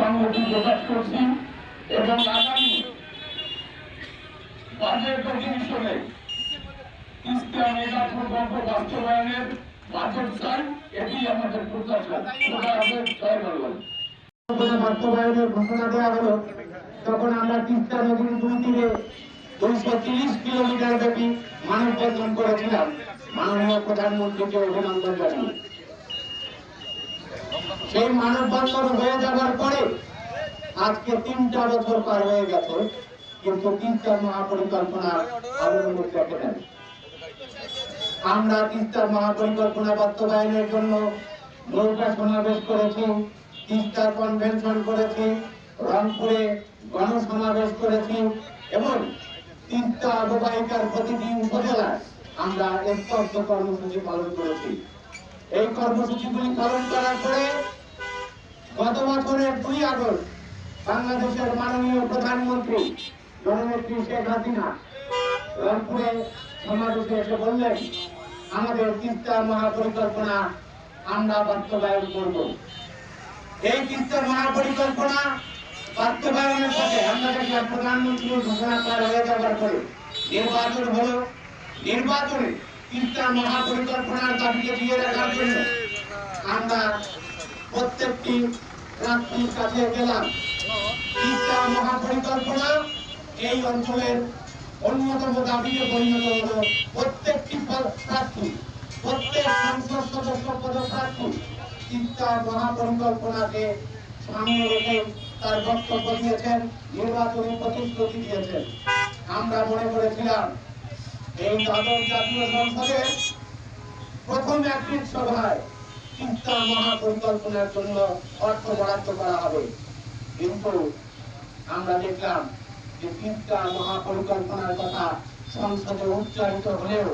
সংহতি প্রকাশ করছি এবং আগামী বাজেট অধিবেশনে তিস্তা মেগা প্রকল্প বাস্তবায়নের বাজেট চাই, এটি আমাদের প্রত্যাশা। বাস্তবায়নের ঘোষণা দেওয়া হলো, তখন আমরা তিস্তা নদীর দুই তীরে 230 কিলোমিটার ব্যাপী মানববন্ধন করেছিলাম মাননীয় প্রধানমন্ত্রীকে অভিনন্দন জানিয়ে। সেই মানববন্ধন হয়ে যাবার পরে আজকে 3টা বছর পার হয়ে গেছে, কিন্তু তিস্তা মহাপরিকল্পনা আলোর দেখে নেই। আমরা তিস্তা মহাপরিকল্পনা বাস্তবায়নের জন্য নৌকা সমাবেশ করেছি, তিস্তা কনভেনশন করেছি, রংপুরে গণসমাবেশ করেছি এবং তিস্তা অববাহিকার প্রতিটি উপজেলায় আমরা স্পষ্ট কর্মসূচি পালন করেছি। এই কর্মসূচিগুলি পালন করার পরে গত বছরের 2 আগস্ট বাংলাদেশের মাননীয় প্রধানমন্ত্রী জননেত্রী শেখ হাসিনা রংপুরে সমাবেশে এসে বললেন, আমাদের তিস্তা মহাপরিকল্পনা আমরা বাস্তবায়ন করব। এই তিস্তা মহাপরিকল্পনা বাস্তবায়নের সাথে আমরা দেখলাম প্রধানমন্ত্রীর ঘোষণা করা হয়ে যাওয়ার পরে নির্বাচন হলো। নির্বাচনে তিস্তা মহাপরিকল্পনার দাবিকে দিয়ে রাখার জন্য আমরা প্রত্যেকটি প্রার্থীর কাছে গেলাম। তিস্তা মহাপরিকল্পনা এই অঞ্চলের অন্যতম দাবিতে পরিণত হলো। প্রত্যেকটি প্রার্থী, প্রত্যেক সংসদ সদস্য পদপ্রার্থী তিস্তা মহাপরিকল্পনাকে সামনে রেখে তার বক্তব্য দিয়েছেন, নির্বাচনী প্রতিশ্রুতি দিয়েছেন। আমরা মনে করেছিলাম এই দ্বাদশ জাতীয় সংসদের প্রথম একটি সভায় তিস্তা মহাপরিকল্পনার জন্য অর্থ বরাদ্দ করা হবে, কিন্তু আমরা দেখলাম যে তিস্তা মহাপরিকল্পনার কথা সংসদে উচ্চারিত হলেও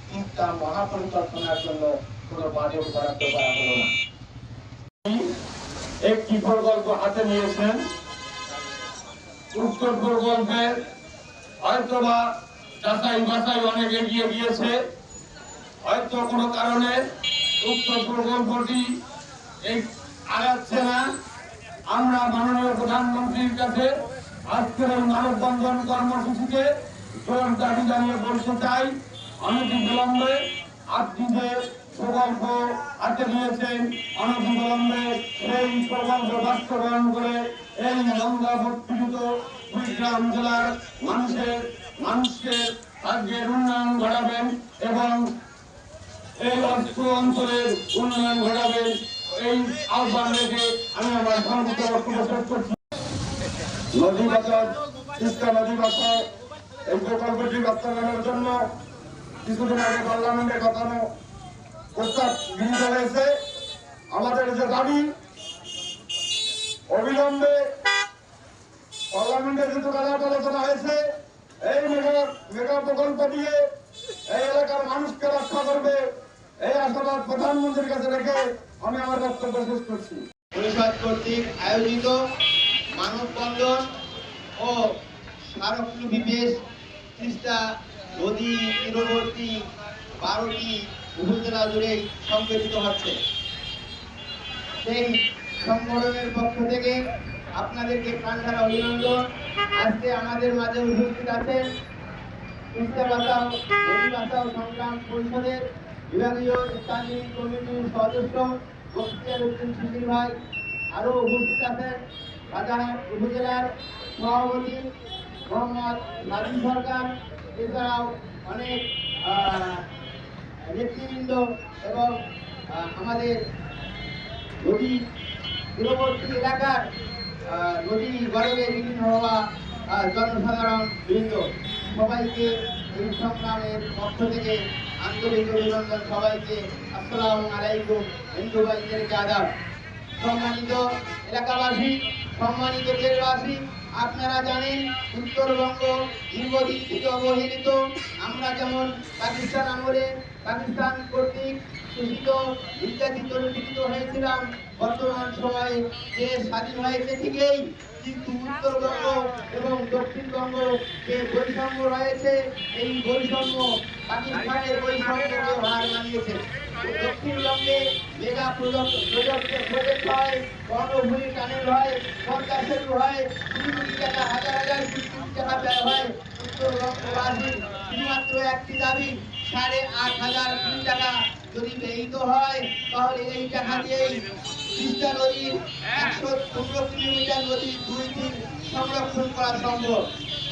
তিস্তা মহাপরিকল্পনার জন্য কোনো বাজেট বরাদ্দ করা হলো না। একটি প্রকল্প হাতে নিয়েছেন, উক্ত প্রকল্পের হয়তোবা যাচাই বাছাই অনেক এগিয়ে গিয়েছে, হয়তো কোনো কারণে উক্ত প্রকল্পটি আগাচ্ছে না। আমরা মাননীয় প্রধানমন্ত্রীর কাছে আজকের এই মানববন্ধন কর্মসূচিতে জোর দাবি জানিয়ে বলতে চাই, অনতিবিলম্বে আপনি যে প্রকল্প হাতে নিয়েছেন, অনতিবিলম্বে সেই প্রকল্প বাস্তবায়ন করে এই গঙ্গা পীড়িত কুড়িগ্রাম জেলার মানুষকে ভাগ্যের উন্নয়ন ঘটাবেন এবং এই অঞ্চলের উন্নয়ন ঘটাবেন। এই আহ্বান রেখে আমি আমার সংক্ষিপ্ত বক্তব্য শেষ করছি। নদী বাঁচাও, তিস্তা নদী বাঁচাও এই প্রকল্পটি বাস্তবায়নের জন্য কিছুদিন আগে পার্লামেন্টে পাঠানো প্রস্তাব গৃহীত হয়েছে। আমাদের যে দাবি, অবিলম্বে পার্লামেন্টে যেহেতু আলোচনা হয়েছে, এই মেগা প্রকল্প দিয়ে এই এলাকার মানুষকে রক্ষা করবে, এই আশাবাদ প্রধানমন্ত্রীর কাছে রেখে আমি আমার বক্তব্য শেষ করছি। পরিষদ কর্তৃক আয়োজিত মানববন্ধন ও স্মারকলিপি পেশ তিস্তা নদী তীরবর্তী 12টি উপজেলা জুড়ে সংগঠিত হচ্ছে। সেই সংগঠনের পক্ষ থেকে আপনাদেরকে প্রাণঢালা অভিনন্দন। আজকে আমাদের মাঝে উপস্থিত আছেন তিস্তা বাঁচাও নদী বাঁচাও সংগ্রাম পরিষদের বিভাগীয় স্থানীয় কমিটির সদস্য বক্তিয়ার উদ্দিন শিশির ভাই, আরও উপস্থিত আছেন রাজারহাট উপজেলার সভাপতি মোহাম্মদ নাজিম সরকার, এছাড়াও অনেক নেতৃবৃন্দ এবং আমাদের নদী তীরবর্তী এলাকার নদী গড়ে বিভিন্ন হওয়া জনসাধারণ বৃন্দ, সবাইকে এই সংগ্রামের পক্ষ থেকে আন্তরিক অভিনন্দন। সবাইকে আসসালামু আলাইকুম, হিন্দু ভাইদেরকে আদাব। সম্মানিত এলাকাবাসী, সম্মানিত দেশবাসী, আপনারা জানেন উত্তরবঙ্গ দীর্ঘদিন থেকে অবহেলিত। আমরা যেমন পাকিস্তান আমলে পাকিস্তান কর্তৃক শোষিত, নির্যাতিত, নিপীড়িত হয়েছিলাম, বর্তমান সময়ে দেশ স্বাধীন হয়েছে ঠিকই, কিন্তু উত্তরবঙ্গ এবং দক্ষিণবঙ্গ যে বৈষম্য রয়েছে, এই বৈষম্য পাকিস্তানের বৈষম্যকে হার মানিয়েছে। দক্ষিণ লক্ষ্যে মেগা প্রজেক্ট হয়, কর্ণভূমি টানেল হয়, পদ্মা সেতু হয়, কোটি কোটি টাকা, হাজার হাজার কোটি কোটি টাকা ব্যয় হয়। উত্তরবঙ্গবাসীর শুধুমাত্র একটি দাবি, 8,500 কোটি টাকা যদি ব্যয়িত হয়, তাহলে এই টাকা দিয়েই তিস্তা নদীর 115 কিলোমিটার নদীর 2-3 সংরক্ষণ করা সম্ভব।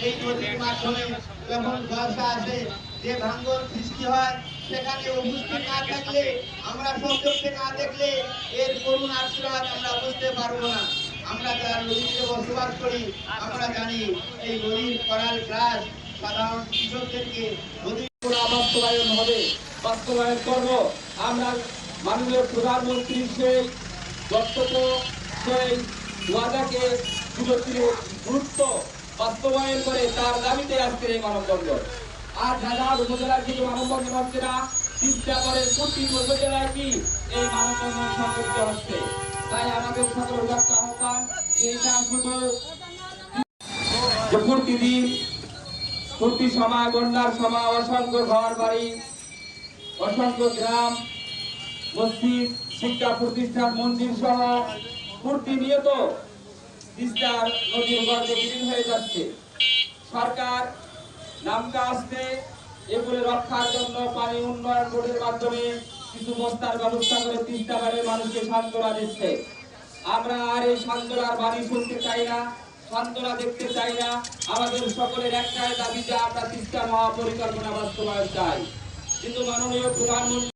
এই নদীর মাধ্যমে যখন বর্ষা আসে, যে ভাঙ্গন সৃষ্টি হয়, সেখানে উপস্থিত না থাকলে, আমরা সচক্ষে না দেখলে এর করুণ আশীর্বাদ আমরা বুঝতে পারবো না। আমরা যারা নদীতে বসবাস করি, আমরা জানি এই নদীর করাল গ্রাস সাধারণ কৃষকদেরকে নদীর বাস্তবায়ন হবে, বাস্তবায়ন করব। আমরা মাননীয় প্রধানমন্ত্রীর সেই বক্তব্য, সেই ওয়াদাকে গুরুত্ব বাস্তবায়ন করে তার দাবিতে আজকের এই মানববন্ধন। আর ঢাকা উপজেলার কিছু মানববন্ধন হচ্ছে না, তিস্তাগড়ের প্রতি উপজেলায় কি এই মানববন্ধন সংগঠিত হচ্ছে। তাই আমাদের সকল উদাত্ত আহ্বান, এটা শুধু প্রতিদিন প্রতি সময় বন্যার সময় অসংখ্য ঘর বাড়ি, অসংখ্য গ্রাম, মসজিদ, শিক্ষা প্রতিষ্ঠান, মন্দির সহ প্রতিনিয়ত তিস্তার নদীর গর্ভে বিলীন হয়ে যাচ্ছে। সরকার নামকা আসতে এগুলো রক্ষার জন্য পানি উন্নয়ন বোর্ডের মাধ্যমে কিছু বস্তার ব্যবস্থা করে তিস্তা বাড়ির মানুষকে সান্ত্বনা দিচ্ছে। আমরা আর এই সান্ত্বনার বাণী শুনতে চাই না, সান্ত্বনা দেখতে চাই না। আমাদের সকলের একটাই দাবি যে আমরা তিস্তা মহাপরিকল্পনা বাস্তবায়ন চাই। কিন্তু মাননীয় প্রধানমন্ত্রী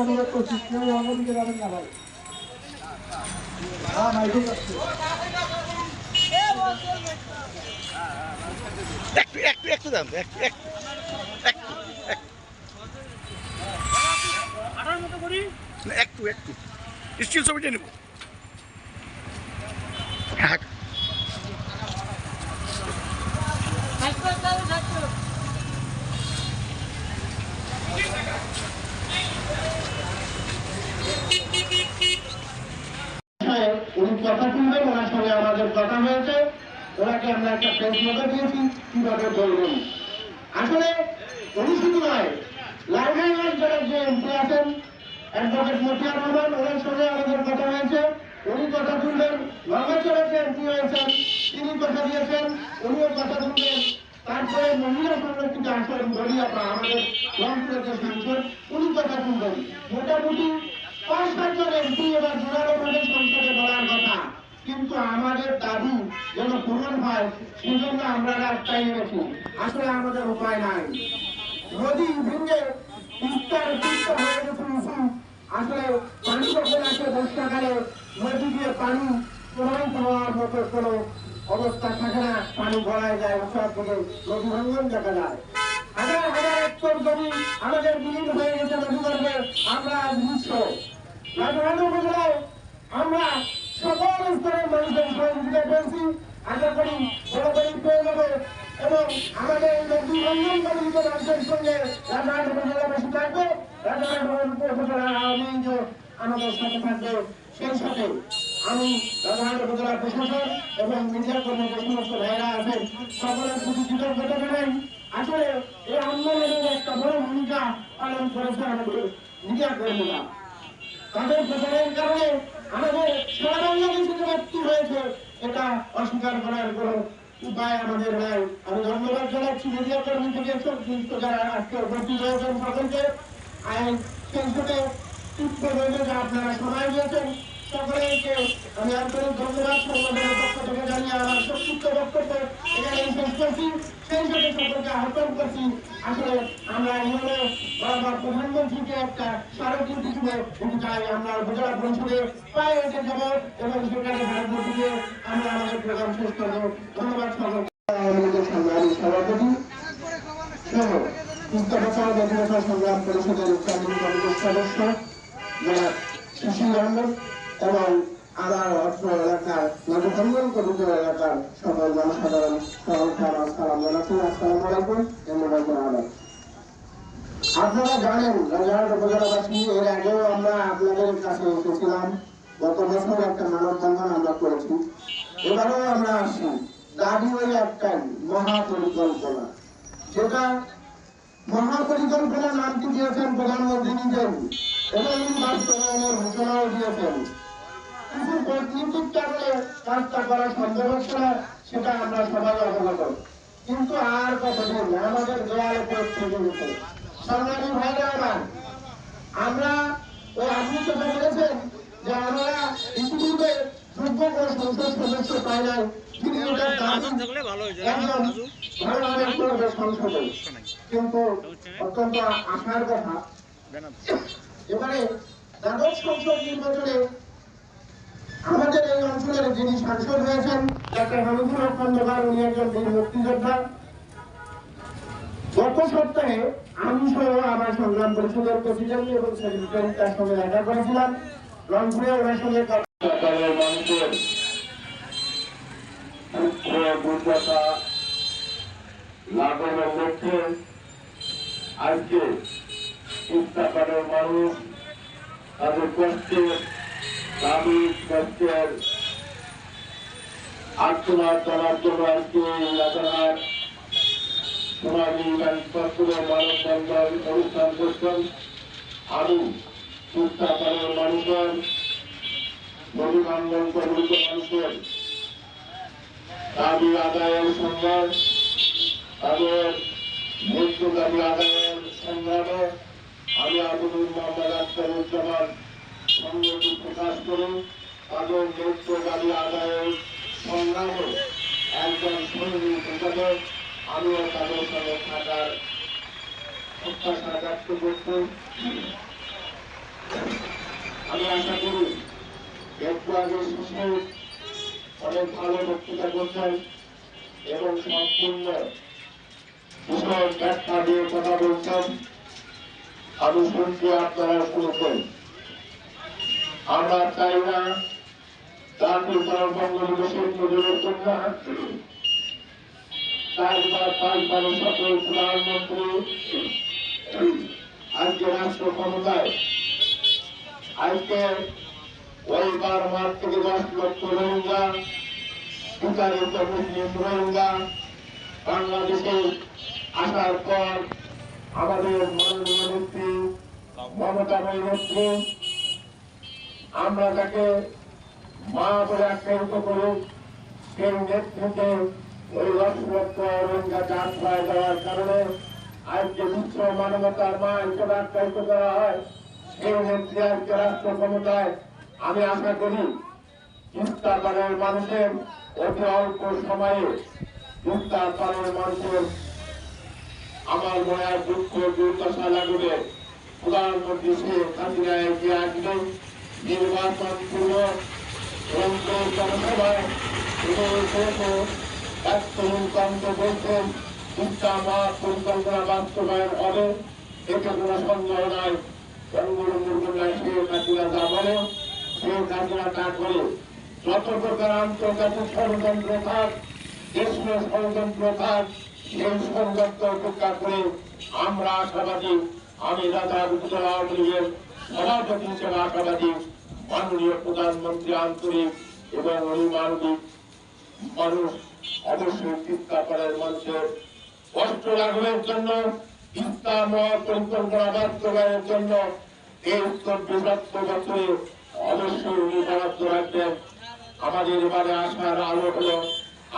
অনুরোধ করছি, কেউ অন্যদিকে যাবেন না ভাই। একটু দাম একটু স্টিল ছবিটা নেব। উনি কথা শুনবেন, ওনার সঙ্গে আমাদের কথা হয়েছে, ওনাকে আমরা একটা প্রেস নোটও দিয়েছি কিভাবে বলবেন। আসলে উনি শুধু নয়, লালখাইগঞ্জ জেলার যে এমপি আছেন অ্যাডভোকেট মতিয়ার রহমান, ওনার সঙ্গে আমাদের কথা হয়েছে, উনি কথা শুনবেন। নগরচরের যে এমপি হয়েছেন তিনি কথা দিয়েছেন, উনিও কথা শুনবেন। তারপরে মহিলা সংরক্ষিত আসন গড়িয়াপা আমাদের রংপুরের যে সাংসদ, উনি কথা শুনবেন। মোটামুটি 5-7 জন এমপি এবার জোরালোভাবে সংসদে বলার কথা, কিন্তু আমাদের দাবি যেন পূরণ হয় সেজন্য আমরা রাস্তায় নেমেছি। আসলে আমাদের উপায় নাই, নদী ভেঙে তিস্তা হয়ে গেছে উঁচু। আসলে পানি যখন আসে বর্ষাকালে, নদী দিয়ে পানি প্রবাহিত হওয়ার মতো কোনো অবস্থা থাকে না, পানি গড়ায় যায়, উঁচার থেকে নদী ভাঙ্গন দেখা যায়। হাজার হাজার একর জমি আমাদের বিলীন হয়ে গেছে নদীগর্ভে। আমরা আজ নিঃস্ব। রাজধানী উপজেলায় আমরা সকল স্তরের মানুষের সহযোগিতা পেয়েছি, আশা করি বড় পেয়ে যাবে। এবং আমাদের নদী ভাঙ্গন কমিটিতে রাজ্যের সঙ্গে রাজধানী উপজেলাবাসী থাকবে, রাজধানী উপজেলা আওয়ামী লীগও আমাদের সাথে থাকবে। সেই সাথে আমি রাজধানী উপজেলা প্রশাসন এবং মিডিয়া কর্মী যে সমস্ত ভাইরা আছেন সকলের প্রতি কৃতজ্ঞতা জানাই। আসলে এই আন্দোলনের একটা বড় ভূমিকা পালন করেছে আমাদের মিডিয়া কর্মীরা। তাদের প্রচারের কারণে আমাদের সারা বাংলাদেশে যে ব্যক্তি হয়েছে, এটা অস্বীকার করার কোনো উপায় আমাদের নাই। আমি ধন্যবাদ জানাচ্ছি মিডিয়া কর্মী থেকে সংশ্লিষ্ট যারা আজকে উপস্থিত হয়েছেন সকলকে। সেই সাথে যে আপনারা সময় দিয়েছেন সকলকে আমি আন্তরিক ধন্যবাদ সংগঠনের পক্ষ থেকে জানিয়ে আমার সংক্ষিপ্ত বক্তব্য এখানে শেষ করছি। সেই সাথে সকলকে আহ্বান করছি, আসলে আমরা এভাবে বারবার প্রধানমন্ত্রীকে একটা স্মারকলিপি হিসেবে দিতে চাই। আমরা উপজেলা পরিষদে পায়ে এসে যাব এবং সেখানে ভারতবর্ষকে আমরা আমাদের প্রোগ্রাম শেষ করবো। ধন্যবাদ সকলকে। সংগ্রামী সভাপতি সহ তিস্তা বাঁচাও স্বাধীনতা সংগ্রাম পরিষদের স্থানীয় কমিটির সদস্য যারা সুশীল আহমেদ এবং আমার অর্থ এলাকার নদীভঙ্গন কমিটি এলাকার সকল জনসাধারণ সকলকে আমার সালাম জানাচ্ছি। আসসালামু আলাইকুম। আপনারা জানেন রাজারহাট উপজেলাবাসী, এর আগেও আমরা আপনাদের কাছে এসেছিলাম গত বছর একটা মানববন্ধন আমরা করেছি, এবারেও আমরা আসছি। দাবি ওই একটাই, মহাপরিকল্পনা। যেটা মহাপরিকল্পনা নামটি দিয়েছেন প্রধানমন্ত্রী নিজেই এবং এই বাস্তবায়নের ঘোষণাও দিয়েছেন। কিছু কূটনীতিক কারণে কাজটা করা সম্ভব হচ্ছে না, সেটা আমরা সবাই অবগত। কিন্তু আর কতদিন আমাদের দেয়ালে পড়ছে যেতে। সংগ্রামী ভাইরা আমার, আমরা ওই আপনি তো বলেছেন যে আমরা ইতিপূর্বে যোগ্য কোনো সংসদ সদস্য পাই নাই, তিনি এটার দাবি একদম ভালোভাবে করবে সংসদে। কিন্তু অত্যন্ত আশার কথা, এবারে দ্বাদশ সংসদ নির্বাচনে আমাদের এই অঞ্চলের যিনি সাংসদ হয়েছেন ডক্টর হামিদুর খন্দকার, উনি একজন বীর মুক্তিযোদ্ধা। গত সপ্তাহে আমি সহ আমার সংগ্রাম পরিষদের প্রেসিডেন্ট এবং সেক্রেটারি তার সঙ্গে দেখা করেছিলাম। রংপুরে ওনার সঙ্গে লাগানোর লক্ষ্যে আজকে ইস্তাকারের মানুষ তাদের কষ্টের দাবি কষ্টের আত্মনাথ জানার জন্য আজকে এলাকার সোনালী ব্যাংকের মানববন্ধন অনুষ্ঠান করছেন। আমি ইস্তাকারের মানুষের নদীকান্দন প্রভৃত মানুষের দাবি আদায়ের সংগ্রাম, তাদের ন্যায্য দাবি আদায়ের সংগ্রামে আমি আবুল মোহাম্মদ আখতারুজ্জামান সংগতি প্রকাশ করি। তাদের ন্যায্য দাবি আদায়ের সংগ্রামে একজন সৈনিক হিসাবে আমিও তাদের সঙ্গে থাকার প্রত্যাশা ব্যক্ত করছি। আমি আশা করি একটু আগে শিশু অনেক ভালো বক্তৃতা করছেন এবং সম্পূর্ণ বিষয় ব্যাখ্যা দিয়ে কথা বলছেন। আমি শুনছি, আপনারা শুনছেন। আমরা চাই না জাতির বঙ্গবন্ধু মুজিবুর কন্যা পাঁচবারের সকল প্রধানমন্ত্রী আজকে রাষ্ট্র ক্ষমতায়, আজকে ওই 12 মাস থেকে 10 লক্ষ রোহিঙ্গা বিতাড়িত মুসলিম রোহিঙ্গা বাংলাদেশে আসার পর আমাদের মাননীয় নেত্রী মমতা নেত্রী, আমরা তাকে মা বলে আখ্যায়িত করি, সেই নেতৃত্বে ওই 10 লক্ষ রোহিঙ্গা চাষ হয়ে যাওয়ার কারণে আজকে বিশ্ব মানবতার মা হিসেবে আখ্যায়িত করা হয়। সেই নেত্রী আজকে রাষ্ট্র ক্ষমতায়। আমি আশা করি ইস্তাকারের মানুষের অতি অল্প সময়ে ইস্তাকারের মানুষের আমার মনে দুঃখ দুর্দশা লাগবে। প্রধানমন্ত্রী শেখ হাসিনা এগিয়ে আসবে নির্বাচন পূর্ব জনসভায় একশো বলছেন ইসলামাবাদ পরিকল্পনা বাস্তবায়ন হবে, এতে কোনো সন্দেহ নাই। বঙ্গবন্ধুর শেখ হাসিনা যা বলে, শেখ হাসিনা তা করে। যত প্রকার আন্তর্জাতিক ষড়যন্ত্র থাক, দেশীয় ষড়যন্ত্র থাক, সেই ষড়যন্ত্র উপেক্ষা করে আমরা আশাবাদী, আমি রাজা উপজেলা আওয়ামী লীগের সভাপতি হিসেবে আশাবাদী, মাননীয় প্রধানমন্ত্রী আন্তরিক এবং অভিমানবিক মানুষ অবশ্যই ইস্তাকারের মানুষের কষ্ট লাঘবের জন্য, ইসলাম পরিকল্পনা বাস্তবায়নের জন্য এই 24 বছরে অবশ্যই উনি বরাদ্দ রাখবেন। আমাদের এবারে আসার আলো হলো,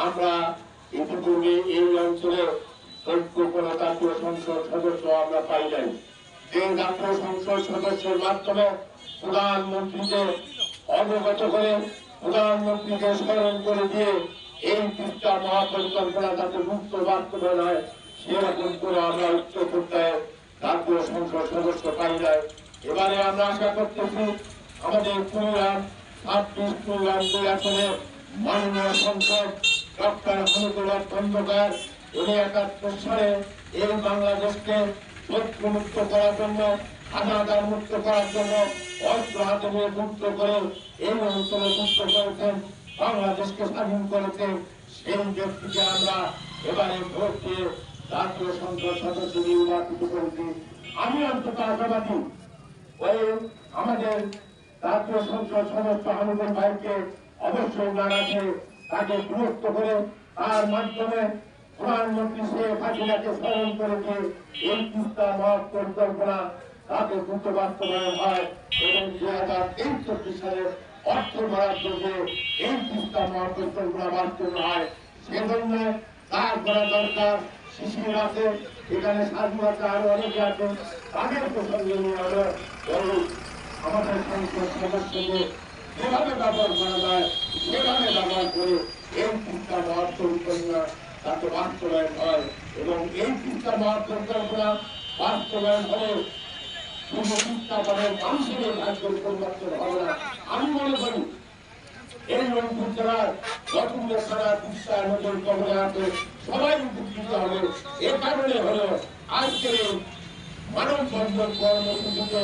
আমরা ইতিপূর্বে এই অঞ্চলে কোন জাতীয় সংসদ সদস্য আমরা পাই নাই। এই জাতীয় সংসদ সদস্যের মাধ্যমে প্রধানমন্ত্রীকে অবগত করে, প্রধানমন্ত্রীকে স্মরণ করে দিয়ে এই তিনটা মহাপরিকল্পনা যাতে মুক্ত বাস্তবায়ন হয়, সেরকম করে আমরা উচ্চ পর্যায়ে জাতীয় সংসদ সদস্য পাই নাই। এবারে আমরা আশা করতেছি আমাদের কুড়িগ্রাম 26 আসনে মাননীয় সংসদ ডক্টর হামিদুর খন্দকার, উনি 71 সালে এই বাংলাদেশকে শত্রু মুক্ত করার জন্য, হানাদার মুক্ত করার জন্য অস্ত্র হাতে নিয়ে মুক্ত করে এই অঞ্চলে মুক্ত করেছেন, বাংলাদেশকে স্বাধীন করেছেন। সেই ব্যক্তিকে আমরা এবারে ভোট দিয়ে জাতীয় সংসদ সদস্য নির্বাচিত করেছি। আমি অন্তত আশাবাদী ওই আমাদের জাতীয় সংসদ সদস্য হামিদুল ভাইকে অবশ্যই না রাখে তাকে বিরক্ত করে তার মাধ্যমে প্রধানমন্ত্রী শেখ হাসিনাকে স্মরণ করেছে এই তিস্তা মহৎ পরিকল্পনা তাকে দ্রুত বাস্তবায়ন হয় এবং 2023 সালের অর্থ বরাদ্দ দিয়ে এই তিস্তা মহৎ পরিকল্পনা বাস্তবায়ন হয় সেজন্য কাজ করা দরকার। শিশির আছে এখানে স্বাধীনতা আরো অনেকে আছে তাদের প্রসঙ্গে নিয়ে আমরা আমাদের সংসদ সদস্যকে যেভাবে ব্যবহার করা যায় সেভাবে ব্যবহার করে এই তিস্তা মহৎ পরিকল্পনা তাকে বাস্তবায়ন হয় এবং এই তিস্তা মহৎ পরিকল্পনা বাস্তবায়ন হলে শুধু তিস্তা পানের মানুষের ভাগ্যের পরিবর্তন হবে না। আমি মনে করি এই রংপুর জেলার রতনপুর ছাড়া তিস্তা নদীর কবলে আছে সবাই উপকৃত হবে। এ কারণে হলো আজকের মানববন্ধন কর্মসূচিতে